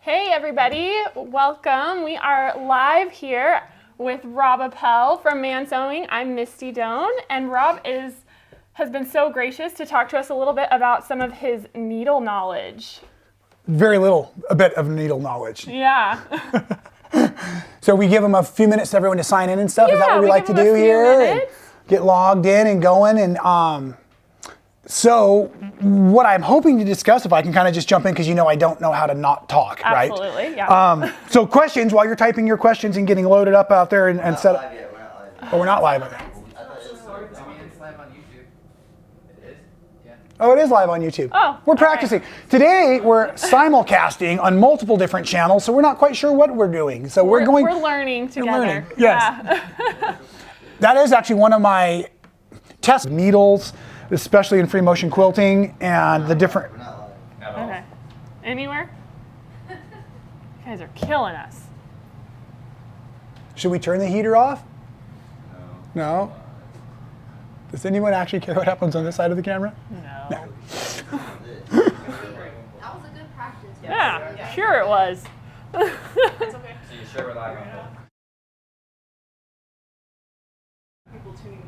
Hey everybody, welcome. We are live here with Rob Appel from Man Sewing. I'm Misty Doan, and Rob has been so gracious to talk to us a little bit about some of his needle knowledge. Very little, a bit of needle knowledge. Yeah. So we give them a few minutes to everyone to sign in and stuff. Is that what we like to give do them a few here? minutes. And get logged in and going. And so what I'm hoping to discuss, if I can kind of just jump in, because you know I don't know how to not talk, right? Absolutely, yeah. So questions, while you're typing your questions and getting loaded up out there and set up. Oh, we're not live. Oh, it is live on YouTube. Oh, we're practicing. Right. Today, we're simulcasting on multiple different channels, so we're not quite sure what we're doing. So we're learning together. Yes. Yeah. That is actually one of my test needles, especially in free motion quilting and the different. Okay. Anywhere? You guys are killing us. Should we turn the heater off? No. Does anyone actually care what happens on this side of the camera? No. That was a good practice. Yeah, sure it was. It's okay. So you sure we're live on that? People tuning in.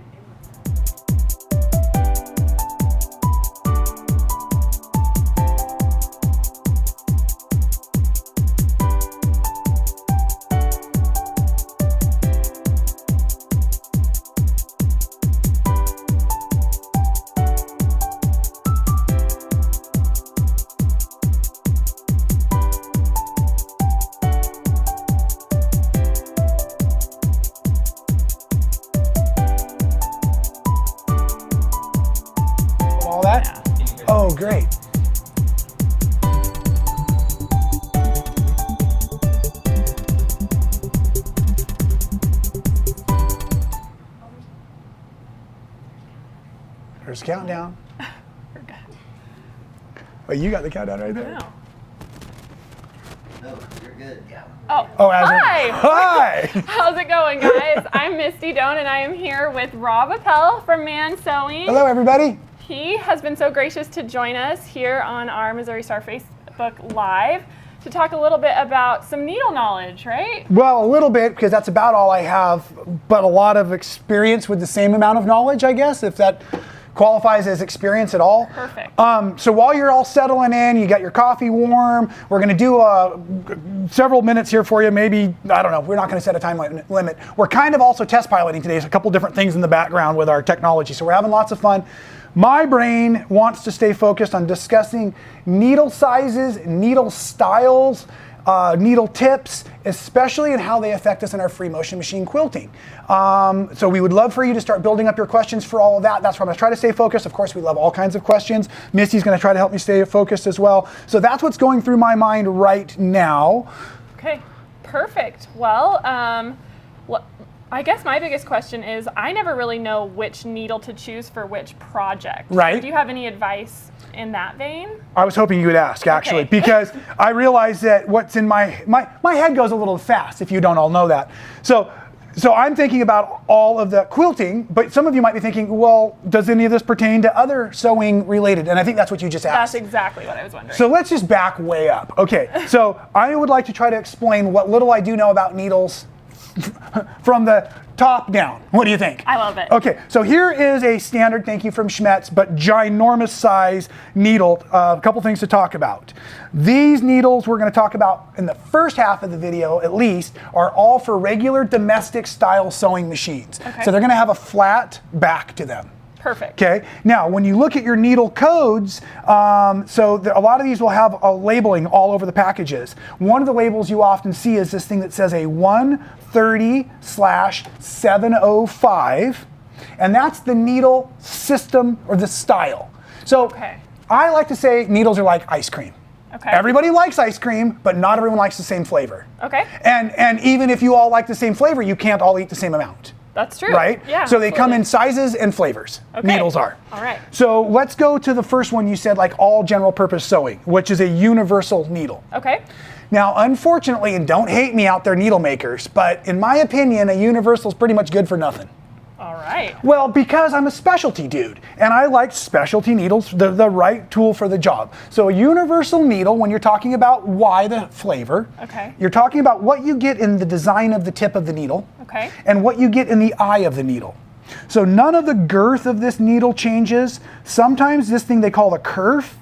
Oh, great. There's a countdown. Oh, you got the countdown right there. Wow. No, you're good. Yeah. Oh, hi! Hi! How's it going, guys? I'm Misty Doan, and I am here with Rob Appel from Man Sewing. Hello, everybody. He has been so gracious to join us here on our Missouri Star Facebook Live to talk a little bit about some needle knowledge, right? Well, a little bit, because that's about all I have, but a lot of experience with the same amount of knowledge, I guess, if that qualifies as experience at all. Perfect. So while you're all settling in, you got your coffee warm, we're going to do several minutes here for you. Maybe, I don't know, we're not going to set a time limit. We're kind of also test piloting today. There's a couple different things in the background with our technology, so we're having lots of fun. My brain wants to stay focused on discussing needle sizes, needle styles, needle tips, especially in how they affect us in our free motion machine quilting. So we would love for you to start building up your questions for all of that. That's why I'm going to try to stay focused. Of course, we love all kinds of questions. Misty's going to try to help me stay focused as well. So that's what's going through my mind right now. Okay, perfect. Well, I guess my biggest question is I never really know which needle to choose for which project. Right. Do you have any advice in that vein? I was hoping you would ask, actually, Okay. because I realize that what's in my head goes a little fast, if you don't all know that. So I'm thinking about all of the quilting, but some of you might be thinking, well, does any of this pertain to other sewing related? And I think that's what you just asked. That's exactly what I was wondering. So let's just back way up. Okay, so I would like to try to explain what little I do know about needles from the top down. What do you think? I love it. Okay, so here is a standard, thank you, from Schmetz, but ginormous size needle. A couple things to talk about. These needles we're going to talk about in the first half of the video, at least, are all for regular domestic style sewing machines. Okay. So they're going to have a flat back to them. Perfect. Okay. Now, when you look at your needle codes, a lot of these will have a labeling all over the packages. One of the labels you often see is this thing that says a 130/705, and that's the needle system or the style. So Okay. I like to say needles are like ice cream. Okay. Everybody likes ice cream, but not everyone likes the same flavor. Okay. And even if you all like the same flavor, you can't all eat the same amount. That's true. Right? Yeah. So they come absolutely. in sizes and flavors. Okay. Needles are. All right. So let's go to the first one you said, like all general purpose sewing, which is a universal needle. Okay. Now, unfortunately, and don't hate me out there needle makers, but in my opinion, a universal is pretty much good for nothing. All right. Well, because I'm a specialty dude, and I like specialty needles, the right tool for the job. So a universal needle, when you're talking about why the flavor, Okay. you're talking about what you get in the design of the tip of the needle, Okay. and what you get in the eye of the needle. So none of the girth of this needle changes. Sometimes this thing they call a kerf,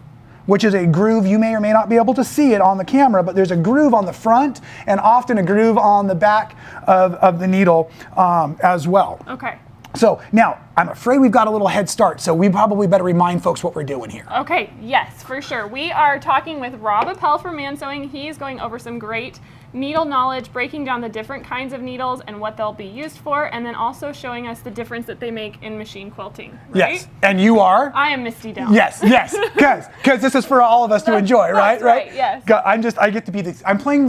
which is a groove. You may or may not be able to see it on the camera, but there's a groove on the front and often a groove on the back of the needle as well. Okay. So now, I'm afraid we've got a little head start, so we probably better remind folks what we're doing here. Okay, yes, for sure. We are talking with Rob Appel from Man Sewing. He's going over some great needle knowledge, breaking down the different kinds of needles and what they'll be used for, and then also showing us the difference that they make in machine quilting, right? Yes, and you are? I am Misty Down. Yes, because this is for all of us to enjoy, right? That's right, yes. I get to be I'm playing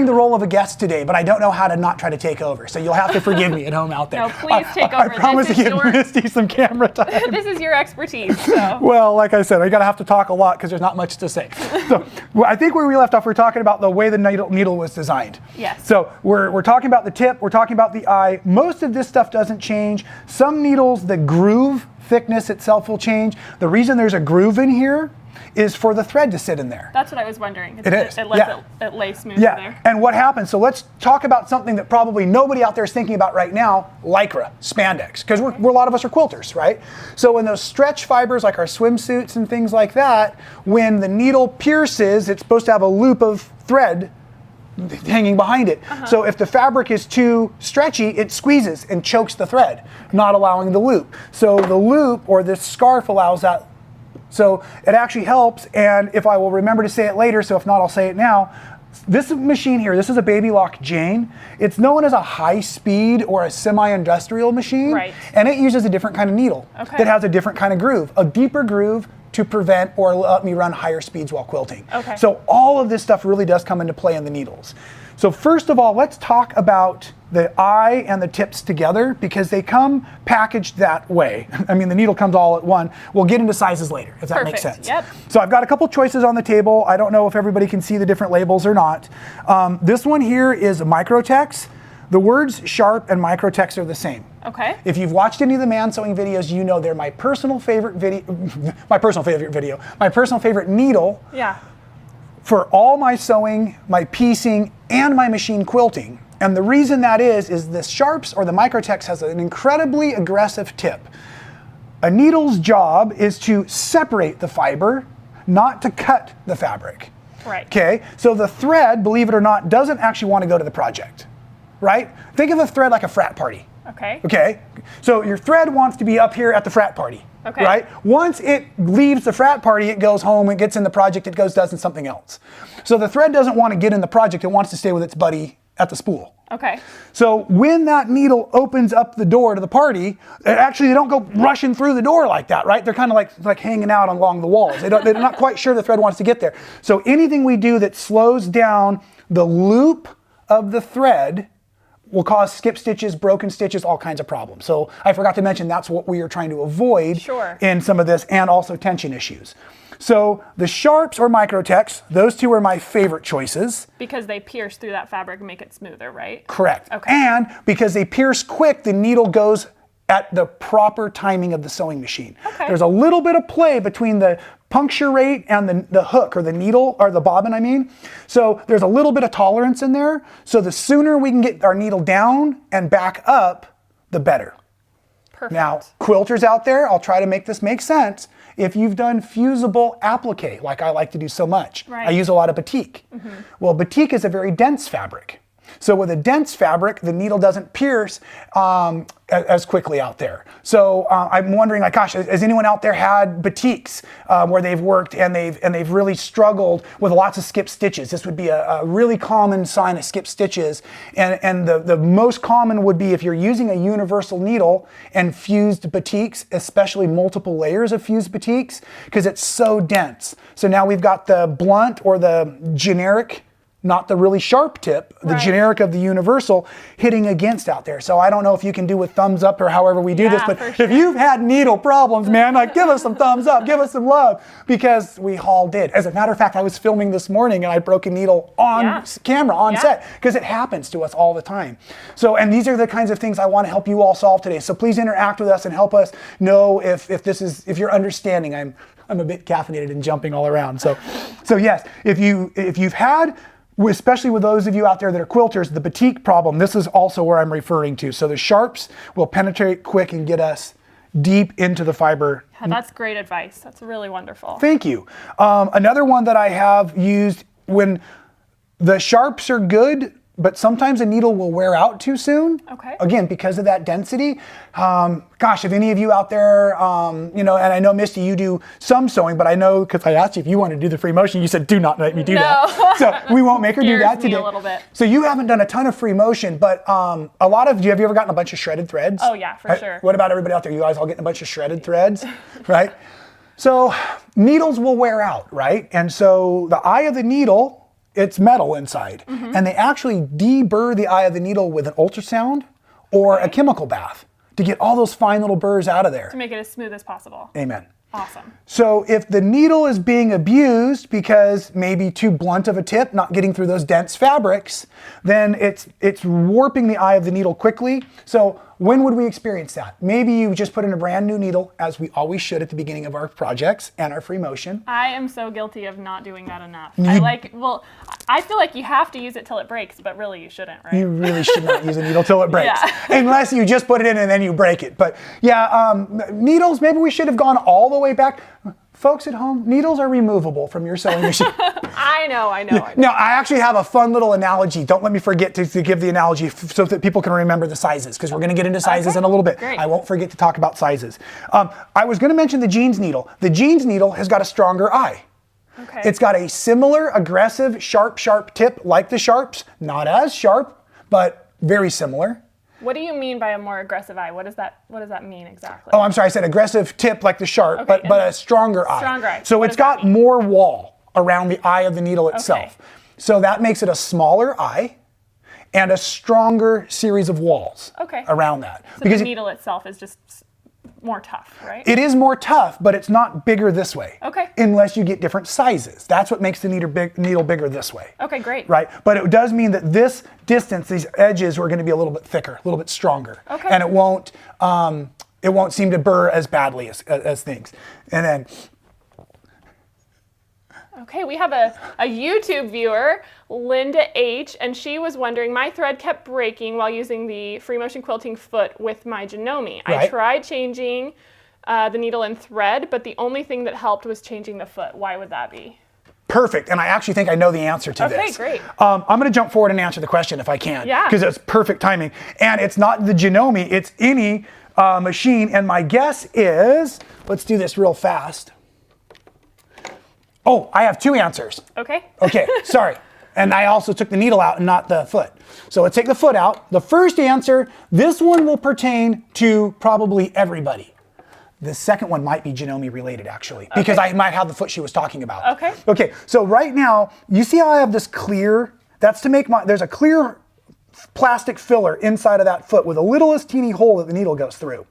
the role of a guest today, but I don't know how to not try to take over. So you'll have to forgive me at home out there. No, please take I over. promise to This is give your- Misty some camera time. This is your expertise, so. Well, like I said, I gotta have to talk a lot because there's not much to say. So I think where we left off, we're talking about the way the needle was designed. Yes. So we're talking about the tip, we're talking about the eye. Most of this stuff doesn't change. Some needles, the groove thickness itself will change. The reason there's a groove in here is for the thread to sit in there. That's what I was wondering. It is, It lets yeah. it lay smooth Yeah, there. and what happens, so let's talk about something that probably nobody out there is thinking about right now, Lycra, spandex, because a lot of us are quilters, right? So in those stretch fibers, like our swimsuits and things like that, when the needle pierces, it's supposed to have a loop of thread hanging behind it. So if the fabric is too stretchy, it squeezes and chokes the thread, not allowing the loop. So the loop, or this scarf, allows that. So it actually helps, and if I will remember to say it later, so if not, I'll say it now. This machine here, this is a Baby Lock Jane. It's known as a high-speed or a semi-industrial machine, Right. and it uses a different kind of needle Okay. that has a different kind of groove, a deeper groove to prevent or let me run higher speeds while quilting. Okay. So all of this stuff really does come into play in the needles. So first of all, let's talk about the eye and the tips together because they come packaged that way. I mean, the needle comes all at one. We'll get into sizes later, if that makes Perfect, sense. yep. So I've got a couple choices on the table. I don't know if everybody can see the different labels or not. This one here is Microtex. The words Sharp and Microtex are the same. Okay. If you've watched any of the Man Sewing videos, you know they're my personal favorite my personal favorite needle Yeah. for all my sewing, my piecing, and my machine quilting. And the reason that is the Sharps or the Microtex has an incredibly aggressive tip. A needle's job is to separate the fiber, not to cut the fabric. Right. Okay, so the thread, believe it or not, doesn't actually want to go to the project, right? Think of a thread like a frat party. Okay. Okay, so your thread wants to be up here at the frat party, Okay. right? Once it leaves the frat party, it goes home, it gets in the project, it goes does something else. So the thread doesn't want to get in the project, it wants to stay with its buddy at the spool. Okay. So when that needle opens up the door to the party, actually they don't go rushing through the door like that, right? They're kind of like hanging out along the walls. They're not quite sure the thread wants to get there. So anything we do that slows down the loop of the thread will cause skip stitches, broken stitches, all kinds of problems. So I forgot to mention that's what we are trying to avoid Sure. in some of this, and also tension issues. So the Sharps or Microtex, those two are my favorite choices. Because they pierce through that fabric and make it smoother, right? Correct. Okay. And because they pierce quick, the needle goes at the proper timing of the sewing machine. Okay. There's a little bit of play between the puncture rate and the hook, or the needle, or the bobbin, I mean. So there's a little bit of tolerance in there. So the sooner we can get our needle down and back up, the better. Perfect. Now, quilters out there, I'll try to make this make sense. If you've done fusible applique, like I like to do so much, Right. I use a lot of batik. Well, batik is a very dense fabric. So with a dense fabric, the needle doesn't pierce as quickly out there. So I'm wondering, like, gosh, has anyone out there had batiks where they've worked and they've really struggled with lots of skip stitches? This would be a really common sign of skip stitches, and the most common would be if you're using a universal needle and fused batiks, especially multiple layers of fused batiks, because it's so dense. So now we've got the blunt or the generic not the really sharp tip, the Right. generic of the universal, hitting against out there. So I don't know if you can do with thumbs up or however we do this, Yeah, but for sure. if you've had needle problems, man, like give us some thumbs up, give us some love, because we all did. As a matter of fact, I was filming this morning and I broke a needle on Yeah. camera, on Yeah. set, because it happens to us all the time. So, and these are the kinds of things I want to help you all solve today. So please interact with us and help us know if you're understanding. I'm a bit caffeinated and jumping all around. So yes, if you've had, especially with those of you out there that are quilters, the batik problem, this is also where I'm referring to. So the sharps will penetrate quick and get us deep into the fiber. Yeah, that's great advice. That's really wonderful. Thank you. Another one that I have used when the sharps are good, but sometimes a needle will wear out too soon. Okay. Again, because of that density. Gosh, if any of you out there, and I know Misty, you do some sewing, but I know because I asked you if you want to do the free motion, you said do not let me do that. So we won't make her do Scares that me today. a little bit. So you haven't done a ton of free motion, but have you ever gotten a bunch of shredded threads? Oh, yeah, for sure. What about everybody out there? You guys all getting a bunch of shredded threads, right? So needles will wear out, right? And so the eye of the needle, it's metal inside. And they actually deburr the eye of the needle with an ultrasound or a chemical bath to get all those fine little burrs out of there. To make it as smooth as possible. Amen. Awesome. So if the needle is being abused because maybe too blunt of a tip, not getting through those dense fabrics, then it's warping the eye of the needle quickly. So when would we experience that? Maybe you just put in a brand new needle, as we always should at the beginning of our projects and our free motion. I am so guilty of not doing that enough. I feel like you have to use it till it breaks, but really you shouldn't, right? You really should not use a needle till it breaks, Yeah. unless you just put it in and then you break it. But yeah, needles, maybe we should have gone all the way back. Folks at home, needles are removable from your sewing machine. I know. Now, I actually have a fun little analogy. Don't let me forget to give the analogy so that people can remember the sizes, because we're going to get into sizes in a little bit. Great. I won't forget to talk about sizes. I was going to mention the jeans needle. The jeans needle has got a stronger eye. Okay. It's got a similar aggressive, sharp tip like the sharps. Not as sharp, but very similar. What do you mean by a more aggressive eye? What does that mean exactly? Oh, I'm sorry, I said aggressive tip like the sharp, Okay, but a stronger eye. Stronger eye. So What it's does that got mean? more wall around the eye of the needle itself. Okay. So that makes it a smaller eye and a stronger series of walls Okay. around that. So the needle itself is just more tough, right? It is more tough, but it's not bigger this way. Okay. Unless you get different sizes. That's what makes the needle bigger this way. Okay, great. Right, but it does mean that this distance, these edges, are going to be a little bit thicker, a little bit stronger, Okay. and it won't seem to burr as badly as things. And then, Okay, we have a YouTube viewer, Linda H, and she was wondering, my thread kept breaking while using the free motion quilting foot with my Janome. I Right. tried changing the needle and thread, but the only thing that helped was changing the foot. Why would that be? perfect, and I actually think I know the answer to this. Okay, great. I'm going to jump forward and answer the question if I can. Yeah. Because it's perfect timing. And it's not the Janome, it's any machine. And my guess is, let's do this real fast. Oh, I have two answers. Okay. Okay, sorry. And I also took the needle out and not the foot. So let's take the foot out. The first answer, this one will pertain to probably everybody. The second one might be Janome related, actually, because I might have the foot she was talking about. Okay. Okay, so right now, you see how I have this clear? That's to make there's a clear plastic filler inside of that foot with a littlest teeny hole that the needle goes through.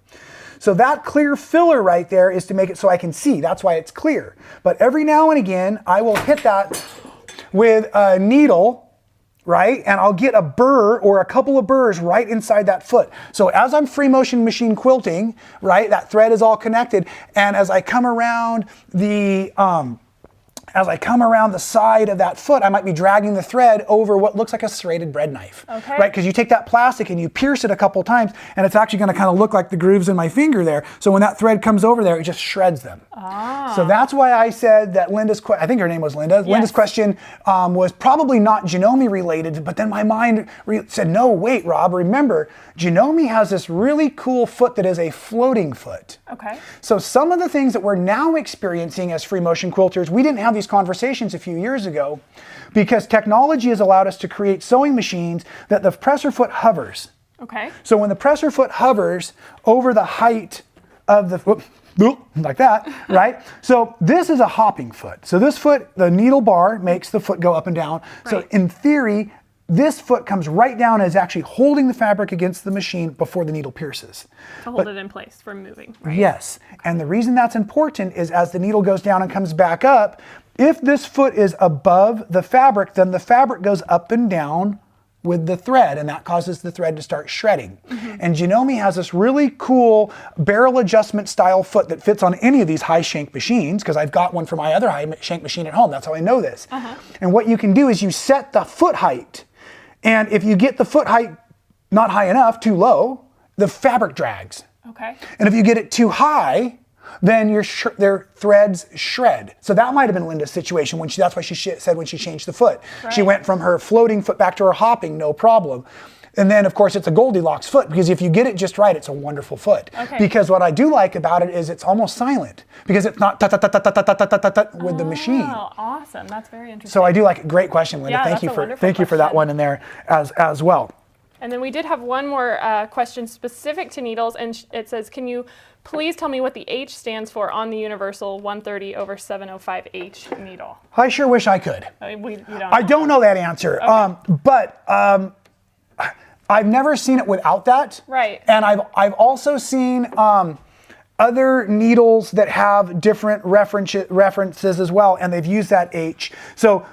So that clear filler right there is to make it so I can see. That's why it's clear. But every now and again, I will hit that with a needle, right? And I'll get a burr or a couple of burrs right inside that foot. So as I'm free motion machine quilting, right, that thread is all connected. And as I come around the side of that foot, I might be dragging the thread over what looks like a serrated bread knife. Okay. Right? Because you take that plastic and you pierce it a couple times, and it's actually going to kind of look like the grooves in my finger there. So when that thread comes over there, it just shreds them. Ah. So that's why I said that Linda's question, I think her name was Linda. Yes. Linda's question was probably not Janome related, but then my mind said, no, wait, Rob, remember, Janome has this really cool foot that is a floating foot. Okay. So some of the things that we're now experiencing as free motion quilters, we didn't have these conversations a few years ago because technology has allowed us to create sewing machines that the presser foot hovers. Okay. So when the presser foot hovers over the height of the like that, right? So this is a hopping foot. So this foot, the needle bar makes the foot go up and down. So Right. in theory, this foot comes right down and is actually holding the fabric against the machine before the needle pierces. To hold it in place from moving. Yes, and the reason that's important is as the needle goes down and comes back up, if this foot is above the fabric, then the fabric goes up and down with the thread, and that causes the thread to start shredding. And Janome has this really cool barrel adjustment style foot that fits on any of these high shank machines, because I've got one for my other high shank machine at home. That's how I know this. And what you can do is you set the foot height, and if you get the foot height not high enough, too low, the fabric drags. Okay. And if you get it too high, then their threads shred. So that might have been Linda's situation when that's why she said when she changed the foot. She Right. went from her floating foot back to her hopping, no problem. And then of course it's a Goldilocks foot, because if you get it just right, it's a wonderful foot. Okay. Because what I do like about it is it's almost silent, because it's not ta-ta-ta-ta-ta-ta-ta-ta with the machine. Oh, awesome. That's very interesting. So I do like it. Great question, Linda. Yeah, Thank that's you a for wonderful for that question. one in there as well. And then we did have one more question specific to needles, and it says, can you please tell me what the H stands for on the universal 130/705H needle? I sure wish I could. You don't I don't know that answer, but I've never seen it without that. Right. And I've also seen other needles that have different references as well, and they've used that H. So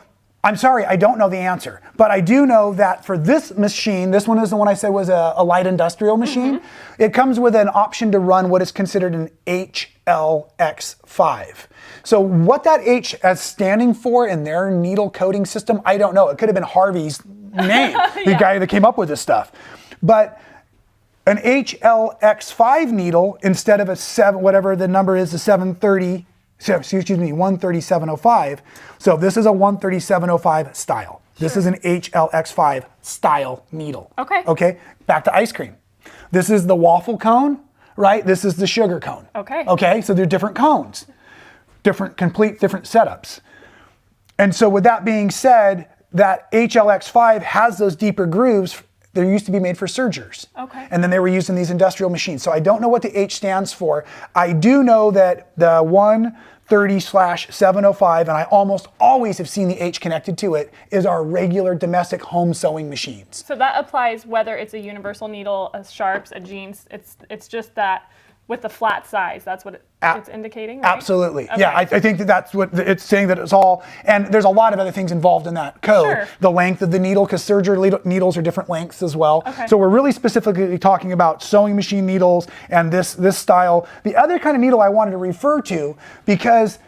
I'm sorry, I don't know the answer, but I do know that for this machine, this one is the one I said was a light industrial machine. It comes with an option to run what is considered an HLX5. So what that H is standing for in their needle coding system, I don't know. It could have been Harvey's name, the guy that came up with this stuff. But an HLX5 needle, instead of a 7, whatever the number is, the 13705. So this is a 13705 style. This is an HLX5 style needle. Okay. Okay, back to ice cream. This is the waffle cone, right? This is the sugar cone. Okay. Okay, so they're different cones, different setups. And so with that being said, that HLX5 has those deeper grooves. They used to be made for sergers. Okay. And then they were used in these industrial machines. So I don't know what the H stands for. I do know that the 130/705, and I almost always have seen the H connected to it, is our regular domestic home sewing machines. So that applies whether it's a universal needle, a Sharps, a Jeans. It's just that with the flat size. That's what it's indicating, right? Absolutely. Okay. Yeah, I think that's what it's saying, that it's all, and there's a lot of other things involved in that code. Sure. The length of the needle, because serger needles are different lengths as well. Okay. So we're really specifically talking about sewing machine needles and this style. The other kind of needle I wanted to refer to, because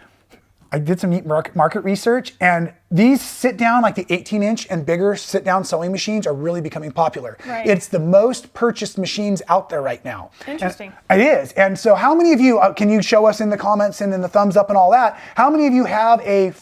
I did some neat market research, and these sit down, like the 18-inch and bigger sit down sewing machines, are really becoming popular. Right. It's the most purchased machines out there right now. Interesting. And it is. And so how many of you, can you show us in the comments and in the thumbs up and all that, how many of you have a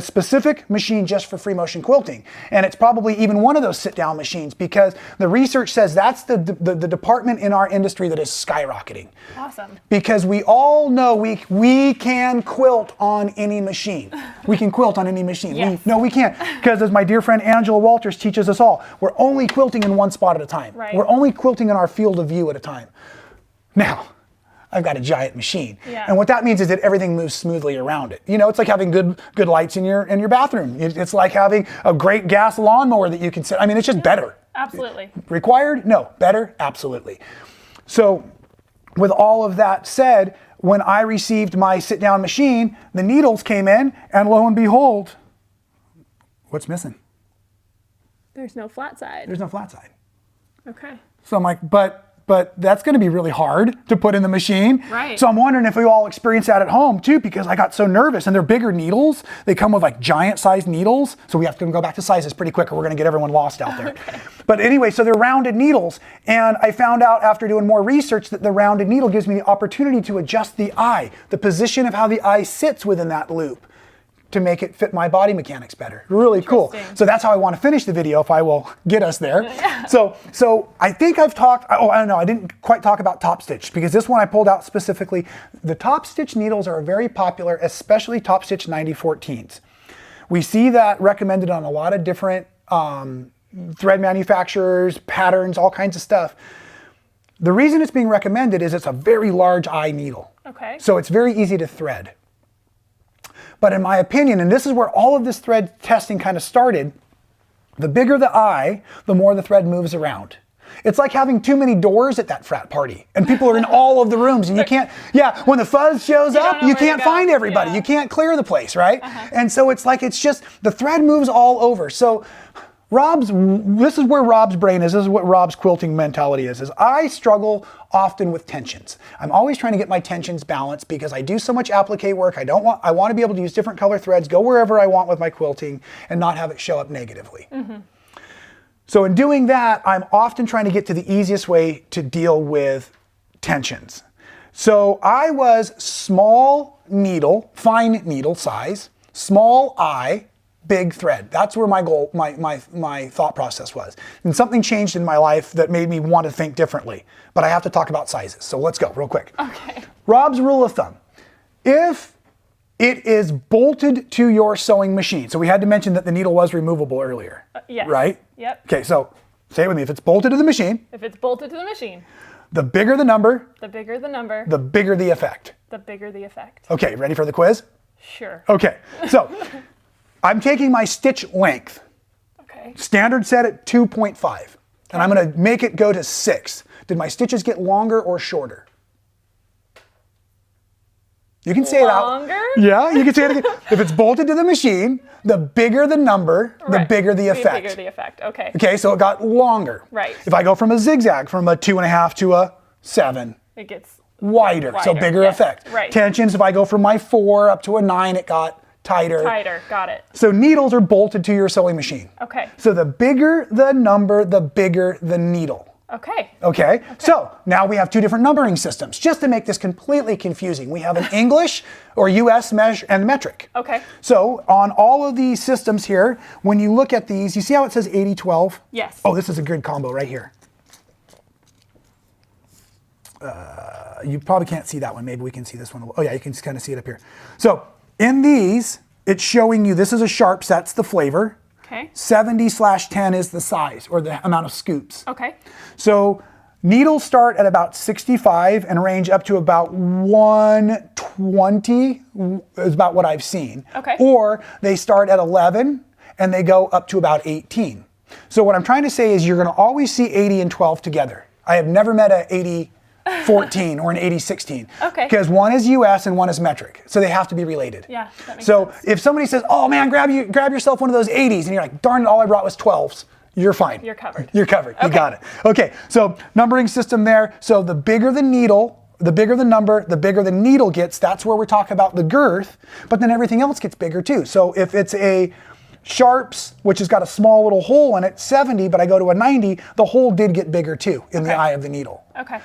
specific machine just for free motion quilting? And it's probably even one of those sit down machines, because the research says that's the department in our industry that is skyrocketing. Awesome. Because we all know we can quilt on any machine. We can quilt on any machine. Yes. No, we can't. Because as my dear friend Angela Walters teaches us all, we're only quilting in one spot at a time. Right. We're only quilting in our field of view at a time. Now, I've got a giant machine. Yeah. And what that means is that everything moves smoothly around it. You know, it's like having good lights in your bathroom. It's like having a great gas lawnmower that you can sit. I mean, it's just better. Absolutely. Required? No. Better? Absolutely. So with all of that said, when I received my sit-down machine, the needles came in, and lo and behold, what's missing? There's no flat side. There's no flat side. Okay. So I'm like, but that's going to be really hard to put in the machine. Right. So I'm wondering if we all experience that at home too, because I got so nervous. And they're bigger needles. They come with like giant sized needles. So we have to go back to sizes pretty quick, or we're going to get everyone lost out there. Okay. But anyway, so they're rounded needles. And I found out after doing more research that the rounded needle gives me the opportunity to adjust the eye, the position of how the eye sits within that loop, to make it fit my body mechanics better. Really cool. Interesting. So that's how I want to finish the video, if I will get us there. So I think I've talked, I don't know, I didn't quite talk about top stitch, because this one I pulled out specifically. The top stitch needles are very popular, especially top stitch 9014s. We see that recommended on a lot of different thread manufacturers, patterns, all kinds of stuff. The reason it's being recommended is it's a very large eye needle. Okay. So it's very easy to thread. But in my opinion, and this is where all of this thread testing kind of started, the bigger the eye, the more the thread moves around. It's like having too many doors at that frat party and people are in all of the rooms and you can't, when the fuzz shows up, you can't find everybody. Yeah. You can't clear the place, right? And so it's like, it's just, the thread moves all over. So this is where Rob's brain is. This is what Rob's quilting mentality is I struggle often with tensions. I'm always trying to get my tensions balanced because I do so much applique work. I want to be able to use different color threads, go wherever I want with my quilting and not have it show up negatively. So in doing that, I'm often trying to get to the easiest way to deal with tensions. So I was small needle, fine needle size, small eye, big thread. That's where my goal, my thought process was. And something changed in my life that made me want to think differently. But I have to talk about sizes. So let's go real quick. Okay. Rob's rule of thumb. If it is bolted to your sewing machine. So we had to mention that the needle was removable earlier. Yes. Right? Yep. Okay, so say it with me. If it's bolted to the machine, If it's bolted to the machine, the bigger the number, the bigger the number, the bigger the effect. the bigger the effect. Okay, ready for the quiz? Sure. Okay, so I'm taking my stitch length, Okay. standard set at 2.5, and I'm gonna make it go to 6. Did my stitches get longer or shorter? You can say Longer? it out. Yeah, you can say it again. If it's bolted to the machine, the bigger the number, the Right. bigger the effect. The bigger the effect. Okay. Okay, so it got longer. Right. If I go from a zigzag, from a 2.5 to a 7, It gets wider, so Wider, bigger yes, effect. right. Tensions, if I go from my 4 up to a 9, it got tighter. tighter. Got it. So needles are bolted to your sewing machine. Okay. So the bigger the number, the bigger the needle. Okay. Okay? So now we have two different numbering systems. Just to make this completely confusing, we have an English or US measure and metric. Okay. So on all of these systems here, when you look at these, you see how it says 80-12? Yes. Oh, this is a good combo right here. You probably can't see that one. Maybe we can see this one. Oh yeah, you can kind of see it up here. So in these, it's showing you, this is a sharps, that's the flavor. Okay. 70/10 is the size or the amount of scoops. Okay. So needles start at about 65 and range up to about 120 is about what I've seen. Okay. Or they start at 11 and they go up to about 18. So what I'm trying to say is you're going to always see 80 and 12 together. I have never met a 80-14 or an 80-16. Okay. Because one is US and one is metric. So they have to be related. Yeah, that makes So sense. if somebody says, oh man, grab yourself one of those 80s, and you're like, darn it, all I brought was 12s. You're fine. You're covered. You're covered. You Okay. got it. Okay, so numbering system there. So the bigger the needle, the bigger the number, the bigger the needle gets. That's where we're talking about the girth, but then everything else gets bigger too. So if it's a sharps, which has got a small little hole in it, 70, but I go to a 90, the hole did get bigger too in the Okay. eye of the needle. Okay.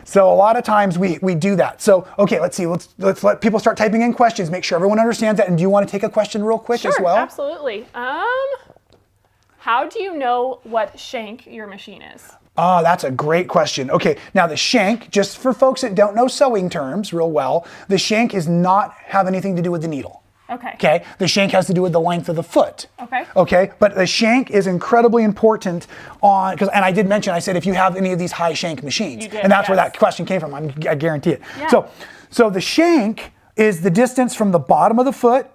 So a lot of times we do that. So, okay, let's see. Let's let people start typing in questions, make sure everyone understands that. And do you want to take a question real quick as Sure, well? absolutely. How do you know what shank your machine is? Ah, that's a great question. Okay, now the shank, just for folks that don't know sewing terms real well, the shank does not have anything to do with the needle. Okay. Okay, the shank has to do with the length of the foot. Okay. Okay, but the shank is incredibly important and I did mention, I said if you have any of these high shank machines, You did, and that's where yes. that question came from. I guarantee it. Yeah. So the shank is the distance from the bottom of the foot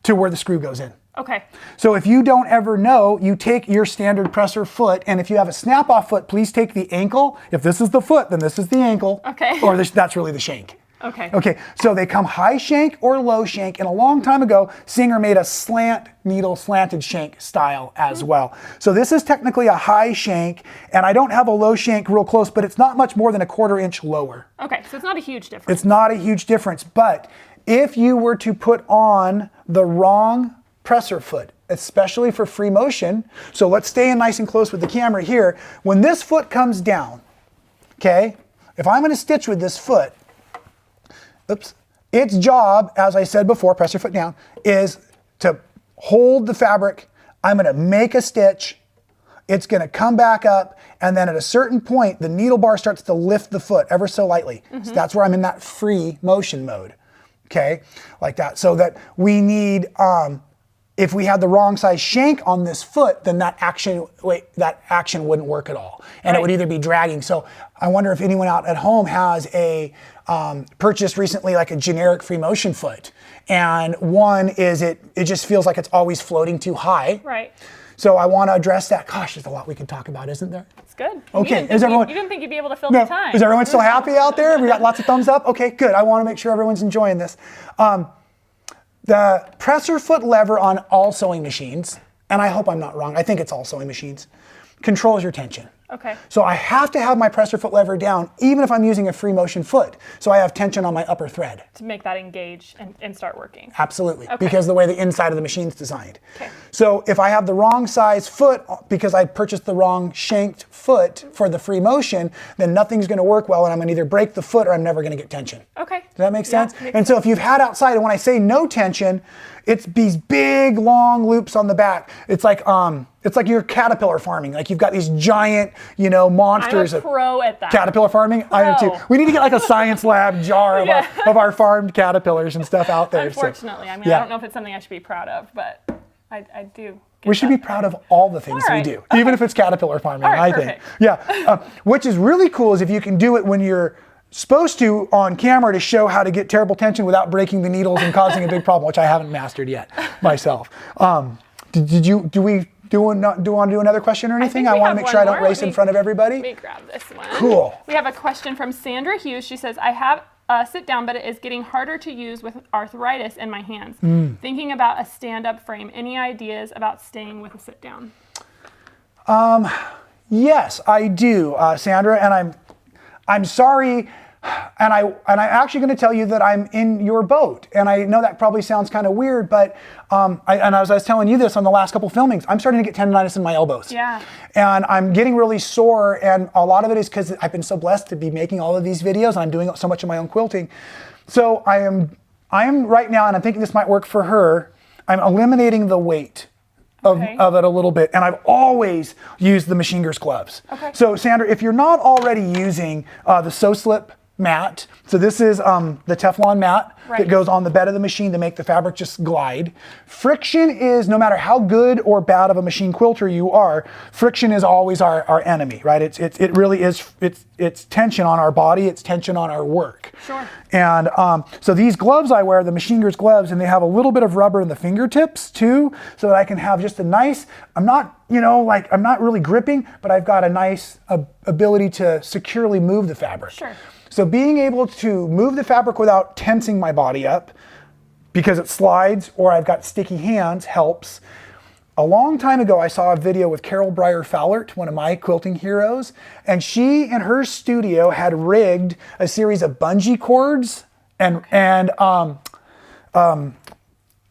to where the screw goes in. Okay. So if you don't ever know, you take your standard presser foot, and if you have a snap-off foot, please take the ankle. If this is the foot, then this is the ankle. Okay. Or that's really the shank. Okay. Okay, so they come high shank or low shank, and a long time ago, Singer made a slanted shank style as well. So this is technically a high shank, and I don't have a low shank real close, but it's not much more than a 1/4 inch lower. Okay. So it's not a huge difference. It's not a huge difference, but if you were to put on the wrong presser foot, especially for free motion, so let's stay in nice and close with the camera here. When this foot comes down, okay, if I'm going to stitch with this foot, its job, as I said before, press your foot down, is to hold the fabric. I'm going to make a stitch. It's going to come back up, and then at a certain point, the needle bar starts to lift the foot ever so lightly. So that's where I'm in that free motion mode, okay, like that. So that we need, if we had the wrong size shank on this foot, then that action wouldn't work at all. And it would either be dragging. So I wonder if anyone out at home has a purchased recently like a generic free motion foot. And one is it just feels like it's always floating too high. Right. So I want to address that. Gosh, there's a lot we could talk about, isn't there? It's good. Okay. You didn't think you'd be able to fill the time. Is everyone still happy out there? We got lots of thumbs up? Okay, good. I want to make sure everyone's enjoying this. The presser foot lever on all sewing machines, and I hope I'm not wrong, I think it's all sewing machines, controls your tension. Okay. So I have to have my presser foot lever down even if I'm using a free motion foot. So I have tension on my upper thread. To make that engage and start working. Absolutely, Okay. because the way the inside of the machine's designed. Okay. So if I have the wrong size foot because I purchased the wrong shanked foot for the free motion, then nothing's gonna work well and I'm gonna either break the foot or I'm never gonna get tension. Okay. Does that make sense? Yeah, makes And so if you've had outside, and when I say no tension, it's these big long loops on the back. It's like you're caterpillar farming. Like you've got these giant, monsters I'm a pro at that. caterpillar farming. I am too. Pro. We need to get like a science lab jar of our farmed caterpillars and stuff out there. Unfortunately, I yeah. don't know if it's something I should be proud of, but I do. We should be proud of all the things All we right. do, even if it's caterpillar farming, All right, I think. perfect. Yeah. Which is really cool is if you can do it when you're supposed to on camera to show how to get terrible tension without breaking the needles and causing a big problem, which I haven't mastered yet myself. Do you want to do another question or anything? I want to make sure I don't race in front of everybody. Let me grab this one. Cool. We have a question from Sandra Hughes. She says, I have a sit down, but it is getting harder to use with arthritis in my hands. Thinking about a stand-up frame. Any ideas about staying with a sit down? Yes, I do, Sandra, and I'm sorry, and I'm actually going to tell you that I'm in your boat. And I know that probably sounds kind of weird, but as I was telling you this on the last couple filmings, I'm starting to get tendonitis in my elbows. Yeah. And I'm getting really sore, and a lot of it is because I've been so blessed to be making all of these videos, and I'm doing so much of my own quilting. So I am right now, and I'm thinking this might work for her, I'm eliminating the weight of it a little bit, and I've always used the Machine Gears gloves. Okay. So Sandra, if you're not already using the So-Slip mat, so this is the Teflon mat that goes on the bed of the machine to make the fabric just glide. Friction is, no matter how good or bad of a machine quilter you are, friction is always our enemy, right? It really is, it's tension on our body, it's tension on our work. Sure. And so these gloves I wear, the Machine Gears gloves, and they have a little bit of rubber in the fingertips too, so that I can have just a nice, I'm not really gripping, but I've got a nice ability to securely move the fabric. Sure. So being able to move the fabric without tensing my body up because it slides or I've got sticky hands helps. A long time ago, I saw a video with Carol Breyer-Fowlert, one of my quilting heroes, and she in her studio had rigged a series of bungee cords and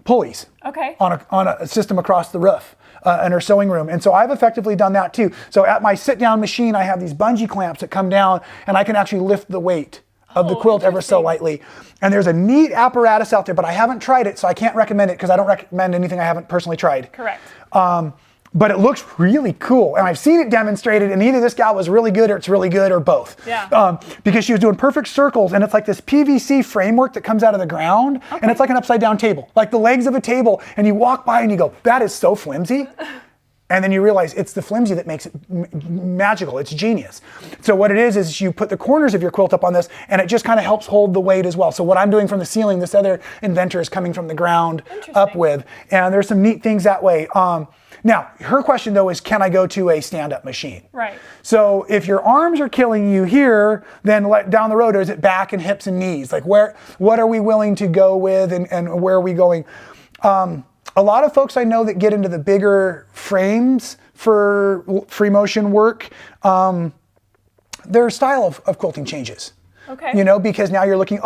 pulleys on a system across the roof. In her sewing room. And so I've effectively done that too. So at my sit down machine, I have these bungee clamps that come down and I can actually lift the weight of the quilt ever so lightly. And there's a neat apparatus out there, but I haven't tried it, so I can't recommend it because I don't recommend anything I haven't personally tried. Correct. But it looks really cool. And I've seen it demonstrated, and either this gal was really good or it's really good or both. Yeah. Because she was doing perfect circles, and it's like this PVC framework that comes out of the ground, and it's like an upside down table, like the legs of a table, and you walk by and you go, that is so flimsy. And then you realize it's the flimsy that makes it magical. It's genius. So what it is you put the corners of your quilt up on this, and it just kind of helps hold the weight as well. So what I'm doing from the ceiling, this other inventor is coming from the ground up with. And there's some neat things that way. Now, her question though is, can I go to a stand-up machine? Right. So if your arms are killing you here, then down the road, is it back and hips and knees? Like what are we willing to go with and where are we going? A lot of folks I know that get into the bigger frames for free motion work, their style of quilting changes. Okay. Because now you're looking,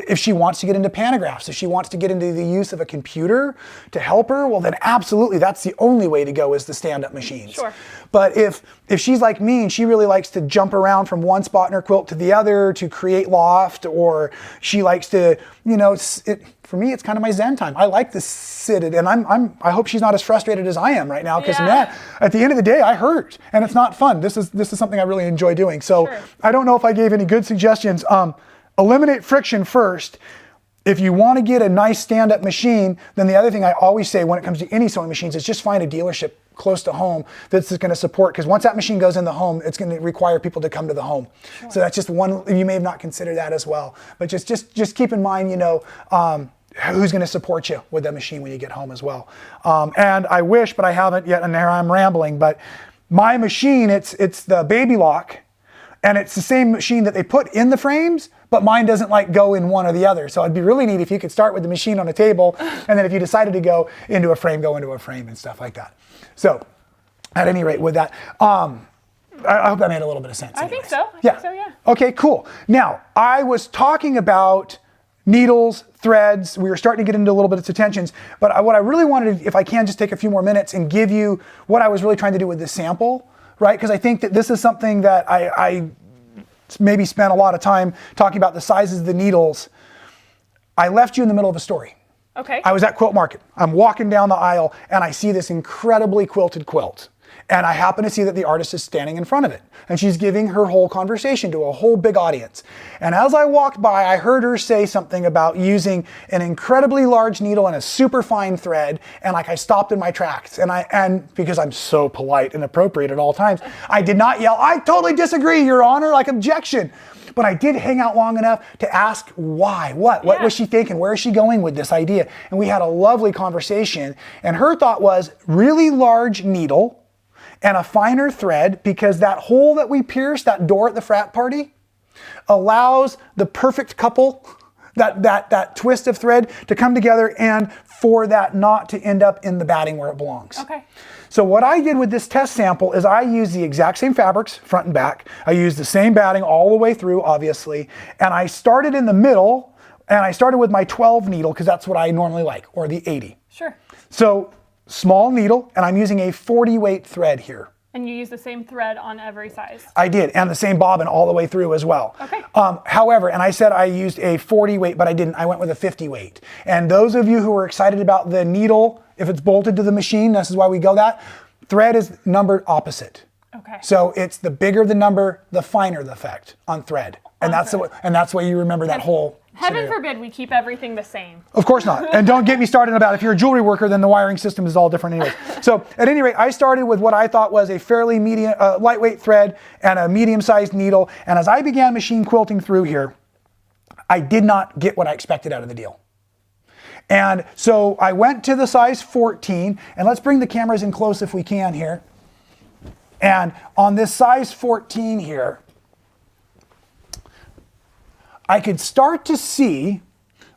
if she wants to get into pantographs, if she wants to get into the use of a computer to help her, well then absolutely, that's the only way to go is the stand-up machines. Sure. But if she's like me and she really likes to jump around from one spot in her quilt to the other to create loft, or she likes to, for me, it's kind of my Zen time. I like to sit it, and I hope she's not as frustrated as I am right now, because man, at the end of the day, I hurt, and it's not fun. This is something I really enjoy doing. So I don't know if I gave any good suggestions. Eliminate friction first. If you want to get a nice stand-up machine, then the other thing I always say when it comes to any sewing machines is just find a dealership close to home that's going to support, because once that machine goes in the home, it's going to require people to come to the home. Sure. So that's just one, you may have not considered that as well. But just keep in mind, you know, who's going to support you with that machine when you get home as well. And I wish, but I haven't yet, and there I'm rambling, but my machine, it's the Baby Lock, and it's the same machine that they put in the frames, but mine doesn't like go in one or the other. So it'd be really neat if you could start with the machine on a table, and then if you decided to go into a frame, go into a frame and stuff like that. So at any rate, with that, I hope that made a little bit of sense. I think so. I Yeah. think so, yeah. Okay, cool. Now, I was talking about needles, threads. We were starting to get into a little bit of tensions, but what I really wanted, if I can just take a few more minutes and give you what I was really trying to do with this sample, right? Because I think that this is something that I maybe spent a lot of time talking about, the sizes of the needles. I left you in the middle of a story. Okay. I was at Quilt Market. I'm walking down the aisle and I see this incredibly quilted quilt. And I happen to see that the artist is standing in front of it. And she's giving her whole conversation to a whole big audience. And as I walked by, I heard her say something about using an incredibly large needle and a super fine thread. And like I stopped in my tracks. And because I'm so polite and appropriate at all times, I did not yell, "I totally disagree, Your Honor," like objection. But I did hang out long enough to ask why, what was she thinking? Where is she going with this idea? And we had a lovely conversation. And her thought was really large needle and a finer thread, because that hole that we pierced, that door at the frat party, allows the perfect couple, that twist of thread to come together and for that knot to end up in the batting where it belongs. Okay. So what I did with this test sample is I used the exact same fabrics, front and back. I used the same batting all the way through, obviously. And I started in the middle, and I started with my 12 needle, because that's what I normally like, or the 80. Sure. So small needle, and I'm using a 40 weight thread here. And you use the same thread on every size? I did, and the same bobbin all the way through as well. Okay. However, and I said I used a 40 weight, but I didn't. I went with a 50 weight. And those of you who are excited about the needle, if it's bolted to the machine, this is why we go that, thread is numbered opposite. Okay. So it's the bigger the number, the finer the effect on thread. And that's the way you remember that whole Heaven scenario. forbid we keep everything the same. Of course not. And don't get me started about if you're a jewelry worker, then the wiring system is all different anyways. So at any rate, I started with what I thought was a fairly lightweight thread and a medium-sized needle. And as I began machine quilting through here, I did not get what I expected out of the deal. And so I went to the size 14, and let's bring the cameras in close if we can here. And on this size 14 here, I could start to see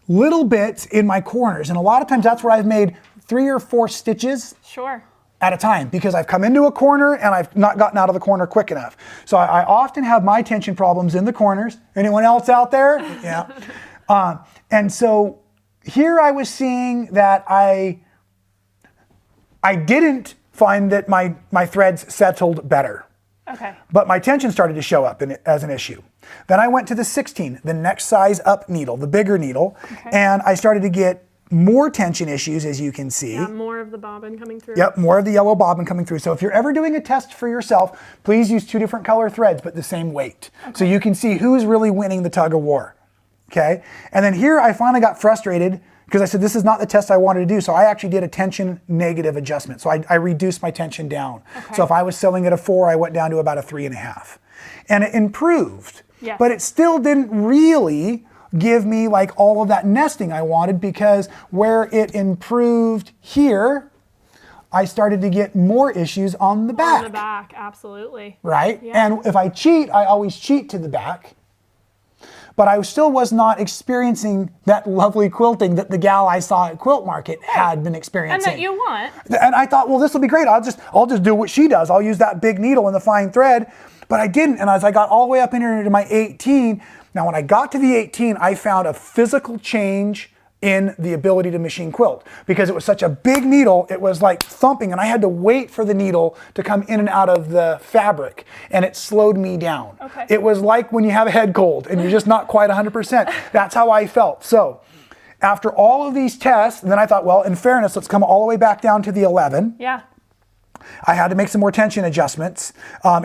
little bits in my corners. And a lot of times that's where I've made 3 or 4 stitches Sure. at a time, because I've come into a corner and I've not gotten out of the corner quick enough. So I often have my tension problems in the corners. Anyone else out there? Yeah. And so here I was seeing that I didn't find that my threads settled better. Okay. But my tension started to show up as an issue. Then I went to the 16, the next size up needle, the bigger needle, and I started to get more tension issues, as you can see. Yeah, more of the bobbin coming through. Yep, more of the yellow bobbin coming through. So if you're ever doing a test for yourself, please use 2 different color threads, but the same weight. So you can see who's really winning the tug of war. Okay? And then here I finally got frustrated because I said, this is not the test I wanted to do. So I actually did a tension negative adjustment. So I reduced my tension down. Okay. So if I was sewing at a 4, I went down to about a 3.5. And it improved. Yes. But it still didn't really give me like all of that nesting I wanted, because where it improved here, I started to get more issues on the back. On the back, absolutely. Right? Yeah. And if I cheat, I always cheat to the back. But I still was not experiencing that lovely quilting that the gal I saw at Quilt Market had been experiencing. And that you want. And I thought, well, this will be great. I'll just do what she does. I'll use that big needle and the fine thread. But I didn't. And as I got all the way up in here into my 18, now when I got to the 18, I found a physical change in the ability to machine quilt, because it was such a big needle. It was like thumping, and I had to wait for the needle to come in and out of the fabric, and it slowed me down. Okay. It was like when you have a head cold and you're just not quite 100%. That's how I felt. So after all of these tests, then I thought, well, in fairness, let's come all the way back down to the 11. Yeah. I had to make some more tension adjustments,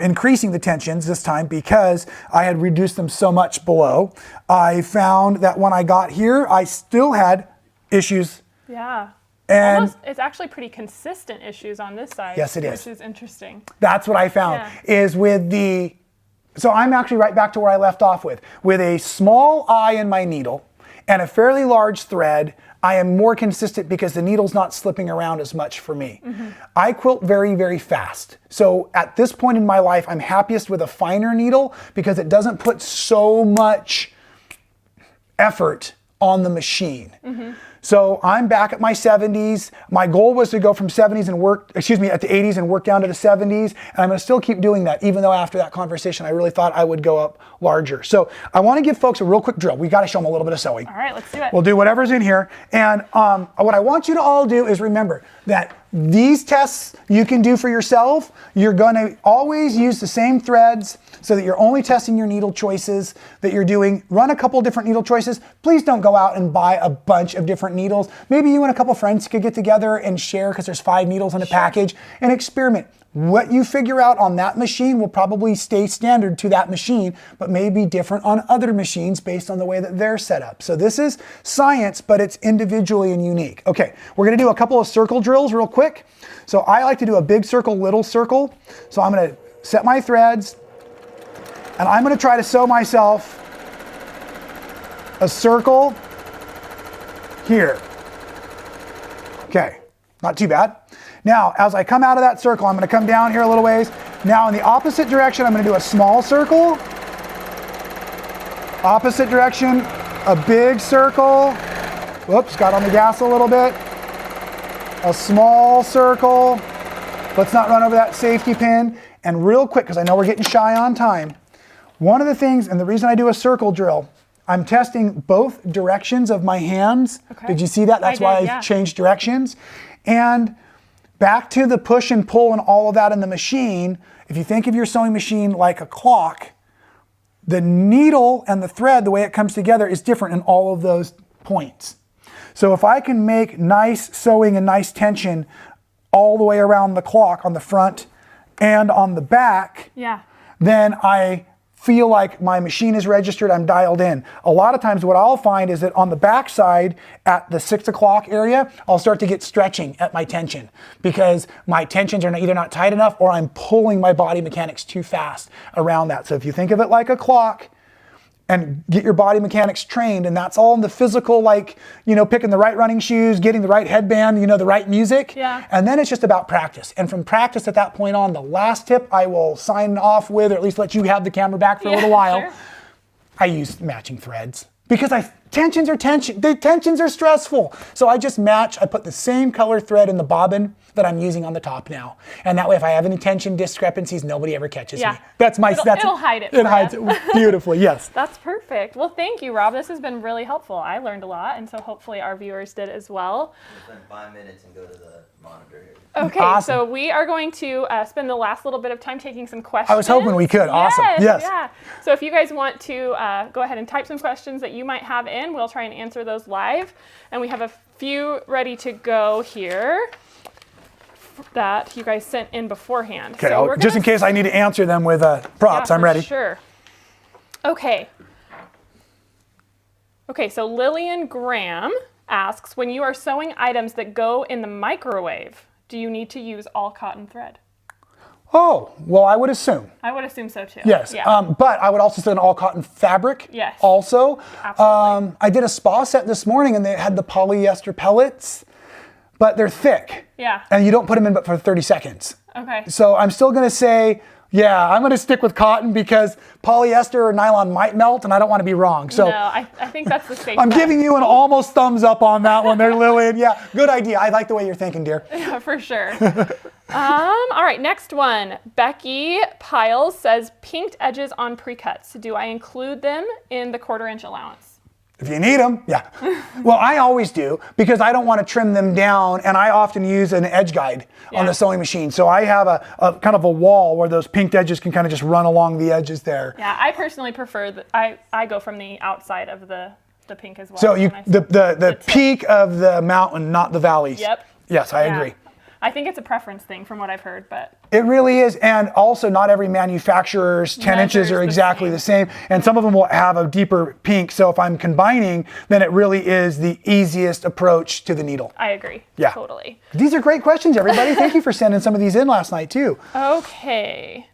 increasing the tensions this time because I had reduced them so much below. I found that when I got here, I still had issues. Yeah. And it's actually pretty consistent issues on this side. Yes, it is. Which is interesting. That's what I found is with the, so I'm actually right back to where I left off with a small eye in my needle and a fairly large thread. I am more consistent because the needle's not slipping around as much for me. I quilt very, very fast. So at this point in my life, I'm happiest with a finer needle because it doesn't put so much effort on the machine. So I'm back at my 70s. My goal was to go from 70s and work, at the 80s and work down to the 70s. And I'm gonna still keep doing that, even though after that conversation, I really thought I would go up larger. So I wanna give folks a real quick drill. We gotta show them a little bit of sewing. All right, let's do it. We'll do whatever's in here. And what I want you to all do is remember that these tests you can do for yourself. You're gonna always use the same threads so that you're only testing your needle choices that you're doing. Run a couple different needle choices. Please don't go out and buy a bunch of different needles. Maybe you and a couple friends could get together and share because there's 5 needles in a package and experiment. What you figure out on that machine will probably stay standard to that machine, but may be different on other machines based on the way that they're set up. So this is science, but it's individually and unique. Okay, we're gonna do a couple of circle drills real quick. So I like to do a big circle, little circle. So I'm gonna set my threads, and I'm gonna try to sew myself a circle here. Okay, not too bad. Now, as I come out of that circle, I'm gonna come down here a little ways. Now in the opposite direction, I'm gonna do a small circle. Opposite direction, a big circle. Whoops, got on the gas a little bit. A small circle. Let's not run over that safety pin. And real quick, because I know we're getting shy on time, one of the things, and the reason I do a circle drill, I'm testing both directions of my hands. Okay. Did you see that? That's why I changed directions. And back to the push and pull and all of that in the machine, if you think of your sewing machine like a clock, the needle and the thread, the way it comes together is different in all of those points. So if I can make nice sewing and nice tension all the way around the clock on the front and on the back, then I feel like my machine is registered, I'm dialed in. A lot of times what I'll find is that on the back side at the 6 o'clock area, I'll start to get stretching at my tension because my tensions are either not tight enough or I'm pulling my body mechanics too fast around that. So if you think of it like a clock and get your body mechanics trained, and that's all in the physical, like, you know, picking the right running shoes, getting the right headband, you know, the right music. And then it's just about practice. And from practice at that point on, the last tip I will sign off with, or at least let you have the camera back for a little while. I use matching threads because tensions are stressful. So I just match, I put the same color thread in the bobbin that I'm using on the top now. And that way, if I have any tension discrepancies, nobody ever catches me. That's my, it'll hide it. It hides it beautifully, yes. That's perfect. Well, thank you, Rob. This has been really helpful. I learned a lot, and so hopefully our viewers did as well. We'll spend 5 minutes and go to the monitor here. Okay, Awesome. So we are going to spend the last little bit of time taking some questions. I was hoping we could. Awesome. Yes. Yeah. So if you guys want to go ahead and type some questions that you might have in, we'll try and answer those live. And we have a few ready to go here that you guys sent in beforehand. Okay, so just in case I need to answer them with props, I'm ready. Sure. Okay. Okay, so Lillian Graham asks, when you are sewing items that go in the microwave, do you need to use all cotton thread? Oh, well, I would assume. I would assume so too. Yes, Yeah. but I would also say an all cotton fabric. Yes. Also, Absolutely. I did a spa set this morning and they had the polyester pellets, but they're thick. Yeah. And you don't put them in but for 30 seconds. Okay. So I'm still gonna say, yeah, I'm gonna stick with cotton because polyester or nylon might melt and I don't wanna be wrong. So No, I think that's the safe I'm bet. giving you an almost thumbs up on that one there, Lillian. Yeah, good idea. I like the way you're thinking, dear. Yeah, for sure. All right, next one. Becky Piles says, pinked edges on pre-cuts. Do I include them in the 1/4 inch allowance? If you need them, yeah. Well, I always do because I don't want to trim them down, and I often use an edge guide on the sewing machine. So I have a kind of a wall where those pinked edges can kind of just run along the edges there. Yeah, I personally prefer that I go from the outside of the pink as well. So you when I the tip. peak of the mountain, not the valleys. Yep. Yes, I agree. I think it's a preference thing from what I've heard, but It really is, and also not every manufacturer's 10 inches Measures are the exactly the same, and some of them will have a deeper pink, so if I'm combining, then it really is the easiest approach to the needle. I agree. Yeah. Totally. These are great questions, everybody. Thank you for sending some of these in last night, too. Okay.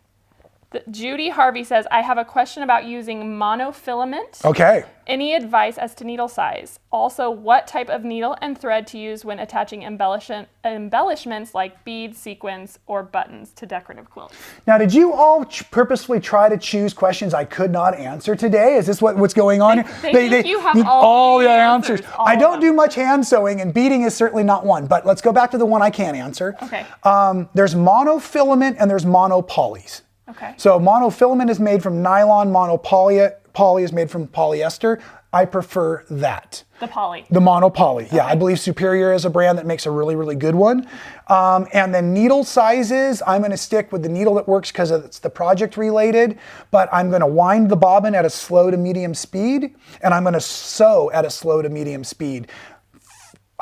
Judy Harvey says, I have a question about using monofilament. Okay. Any advice as to needle size? Also, what type of needle and thread to use when attaching embellishments like beads, sequins, or buttons to decorative quilts? Now, did you all purposefully try to choose questions I could not answer today? Is this what's going on here? They think you have need all the answers. answers, all I of don't them. do much hand sewing, and beading is certainly not one, but let's go back to the one I can answer. Okay. There's monofilament and there's monopolys. Okay. So monofilament is made from nylon, monopoly is made from polyester. I prefer that. The poly. The monopoly, yeah. I believe Superior is a brand that makes a really, really good one. And then needle sizes, I'm gonna stick with the needle that works because it's the project related, but I'm gonna wind the bobbin at a slow to medium speed, and I'm gonna sew at a slow to medium speed.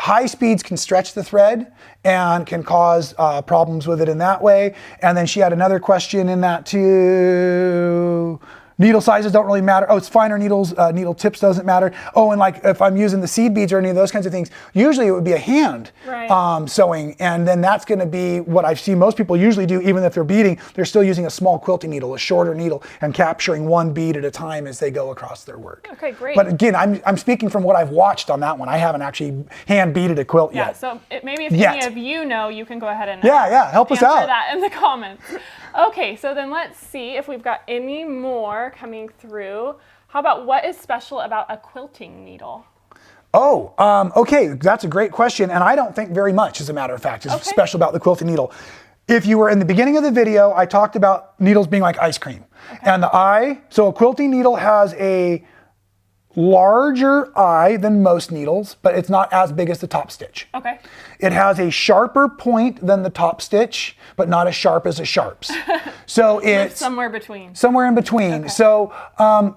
High speeds can stretch the thread and can cause problems with it in that way. And then she had another question in that too. Needle sizes don't really matter. Oh, it's finer needles, needle tips doesn't matter. Oh, and like if I'm using the seed beads or any of those kinds of things, usually it would be a hand sewing. And then that's gonna be what I've seen most people usually do, even if they're beading, they're still using a small quilting needle, a shorter needle, and capturing one bead at a time as they go across their work. Okay, great. But again, I'm speaking from what I've watched on that one. I haven't actually hand beaded a quilt Yeah, yet. so maybe if any of you know, you can go ahead and help us answer out. that in the comments. Okay, so then let's see if we've got any more coming through. How about what is special about a quilting needle? Oh, okay, that's a great question, and I don't think very much, as a matter of fact, is special about the quilting needle. If you were in the beginning of the video, I talked about needles being like ice cream. And the eye, so a quilting needle has a larger eye than most needles, but it's not as big as the top stitch. Okay. It has a sharper point than the top stitch, but not as sharp as a sharps. So it's somewhere between. Somewhere in between. Okay. So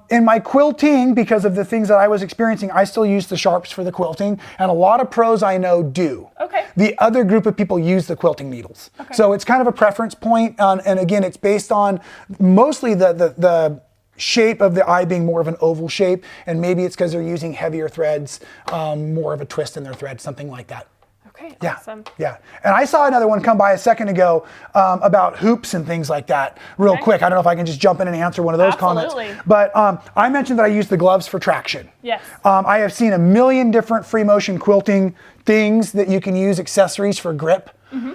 in my quilting, because of the things that I was experiencing, I still use the sharps for the quilting, and a lot of pros I know do. Okay. The other group of people use the quilting needles. Okay. So it's kind of a preference point, and again, it's based on mostly the shape of the eye being more of an oval shape, and maybe it's because they're using heavier threads, more of a twist in their thread, something like that. Okay, Yeah, awesome. yeah. And I saw another one come by a second ago about hoops and things like that real quick. I don't know if I can just jump in and answer one of those comments. But I mentioned that I use the gloves for traction. Yes. I have seen a million different free motion quilting things that you can use, accessories for grip. Mm-hmm.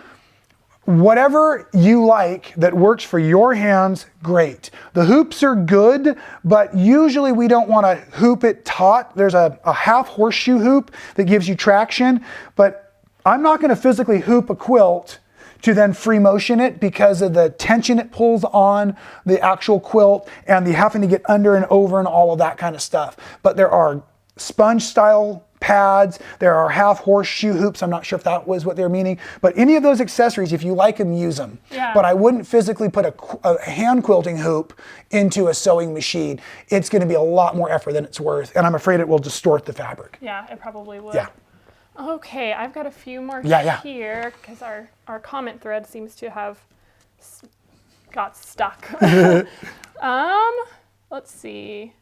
Whatever you like that works for your hands, great. The hoops are good, but usually we don't want to hoop it taut. There's a half horseshoe hoop that gives you traction, but I'm not going to physically hoop a quilt to then free motion it because of the tension it pulls on the actual quilt and the having to get under and over and all of that kind of stuff. But there are sponge style pads, there are half horseshoe hoops. I'm not sure if that was what they're meaning, but any of those accessories, if you like them, use them. Yeah. But I wouldn't physically put a hand quilting hoop into a sewing machine. It's going to be a lot more effort than it's worth, and I'm afraid it will distort the fabric. Yeah, it probably would. Yeah. Okay, I've got a few more Yeah. here because our comment thread seems to have got stuck. Let's see.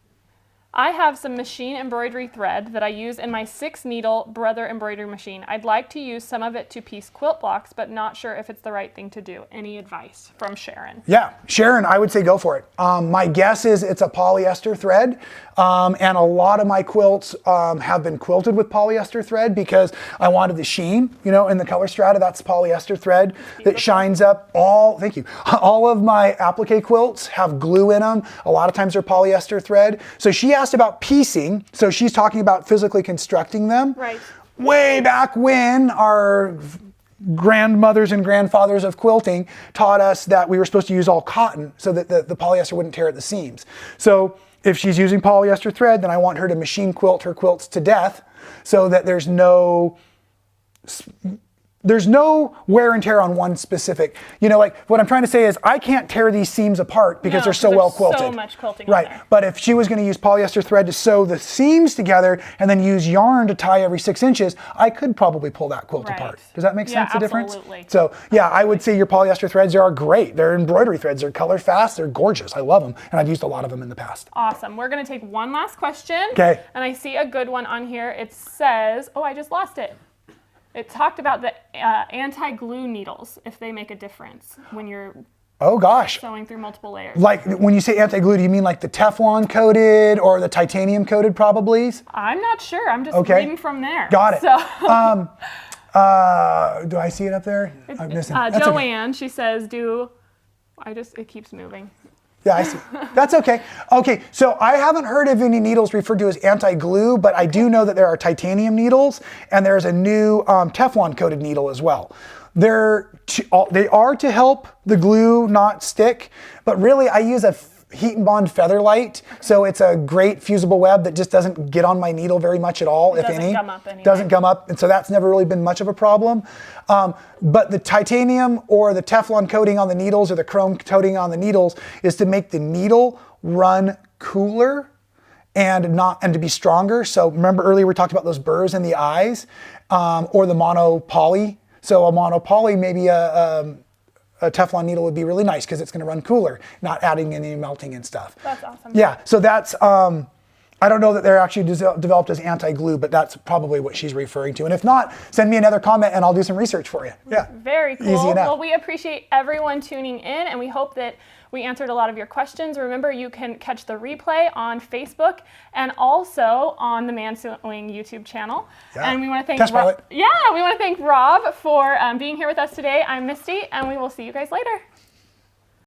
I have some machine embroidery thread that I use in my 6-needle Brother embroidery machine. I'd like to use some of it to piece quilt blocks, but not sure if it's the right thing to do. Any advice from Sharon? Yeah, Sharon, I would say go for it. My guess is it's a polyester thread, and a lot of my quilts have been quilted with polyester thread because I wanted the sheen, in the color strata. That's polyester thread that shines up thank you. All of my applique quilts have glue in them. A lot of times they're polyester thread. So she asked about piecing, so she's talking about physically constructing them. Right. Way back when our grandmothers and grandfathers of quilting taught us that we were supposed to use all cotton so that the polyester wouldn't tear at the seams. So if she's using polyester thread, then I want her to machine quilt her quilts to death so that there's no there's no wear and tear on one specific. Like what I'm trying to say is I can't tear these seams apart because No, they're so 'cause well there's quilted. so much quilting on Right. there. But if she was going to use polyester thread to sew the seams together and then use yarn to tie every 6 inches, I could probably pull that quilt Right. apart. Does that make Yeah, sense? The difference? absolutely. So yeah, I would say your polyester threads are great. They're embroidery threads. They're color fast. They're gorgeous. I love them, and I've used a lot of them in the past. Awesome. We're going to take one last question. Okay. And I see a good one on here. It says, oh, I just lost it. It talked about the anti-glue needles, if they make a difference when you're Oh gosh. sewing through multiple layers. Like when you say anti-glue, do you mean like the Teflon coated or the titanium coated probablys? I'm not sure. I'm just Okay. reading from there. Got it. So, Do I see it up there? I'm missing. That's okay. Joanne, she says, it keeps moving. Yeah, I see. That's okay. Okay, so I haven't heard of any needles referred to as anti-glue, but I do know that there are titanium needles, and there's a new Teflon coated needle as well. They are to help the glue not stick, but really I use a Heat and Bond Featherlight, so it's a great fusible web that just doesn't get on my needle very much at all, if doesn't any. gum up anyway. Doesn't gum up, and so that's never really been much of a problem. But the titanium or the Teflon coating on the needles or the chrome coating on the needles is to make the needle run cooler and to be stronger. So remember earlier we talked about those burrs in the eyes, or the monopoly. So a monopoly, maybe a Teflon needle would be really nice because it's going to run cooler, not adding any melting and stuff. That's awesome. Yeah, so that's, I don't know that they're actually developed as anti-glue, but that's probably what she's referring to. And if not, send me another comment and I'll do some research for you. Yeah. Very cool. Easy enough. Well, we appreciate everyone tuning in, and we hope that we answered a lot of your questions. Remember, you can catch the replay on Facebook and also on the Man Sewing YouTube channel. Yeah. And we want to thank Test pilot. we want to thank Rob for being here with us today. I'm Misty, and we will see you guys later.